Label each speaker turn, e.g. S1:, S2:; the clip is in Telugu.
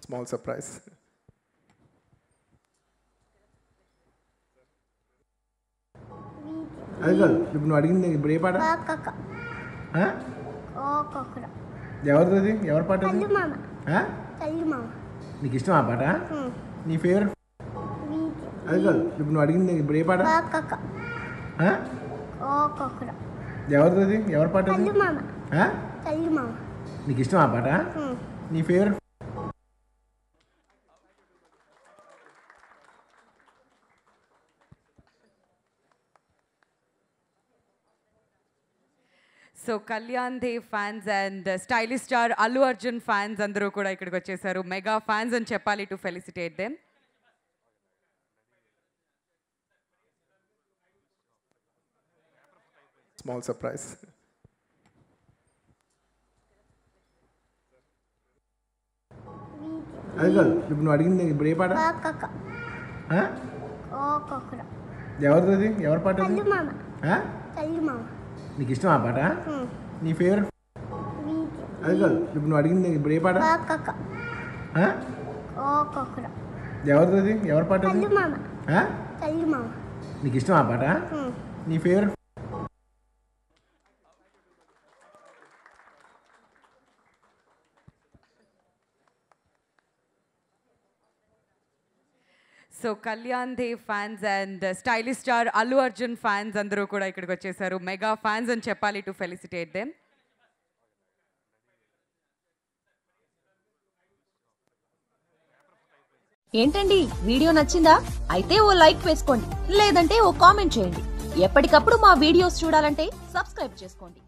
S1: Small surprise. అది కాదు ఇప్పుడు నువ్వు అడిగింది ఇప్పుడు ఏ పాట ఎవరిది ఎవరి పాట నీకు ఇష్టం ఆ పాట నీ ఫేవరెట్ అది కాదు ఇప్పుడు నువ్వు అడిగింది ఇప్పుడు ఏ పాట ఎవరిది ఎవరి పాట నీకు ఇష్టం ఆ పాట నీ favourite
S2: so Kalyan Dev fans and stylish star Allu Arjun fans అందరూ కూడా ఇక్కడికి వచ్చేసారు. మెగా ఫ్యాన్స్ అని చెప్పాలి to felicitate them.
S1: Small surprise. అది కాదు ఇప్పుడు నువ్వు అడిగింది ఇప్పుడు ఏ పాట ఎవరిది ఎవరి పాట నీకు ఇష్టం ఆ పాట నీ ఫేవరెట్ అది కాదు ఇప్పుడు నువ్వు అడిగింది ఇప్పుడు ఏ పాట ఎవరిది ఎవరి పాట నీకు ఇష్టం ఆ పాట నీ favourite
S2: so Kalyan Dev fans and stylish star Allu Arjun fans అందరూ కూడా ఇక్కడికి వచ్చేసారు. మెగా ఫ్యాన్స్ అని చెప్పాలి టు ఫెలిసిటేట్ దెమ్.
S3: ఏంటండి వీడియో నచ్చిందా? అయితే ఓ లైక్ వేసుకోండి, లేదంటే ఓ కామెంట్ చేయండి. ఎప్పటికప్పుడు మా వీడియోస్ చూడాలంటే సబ్స్క్రైబ్ చేసుకోండి.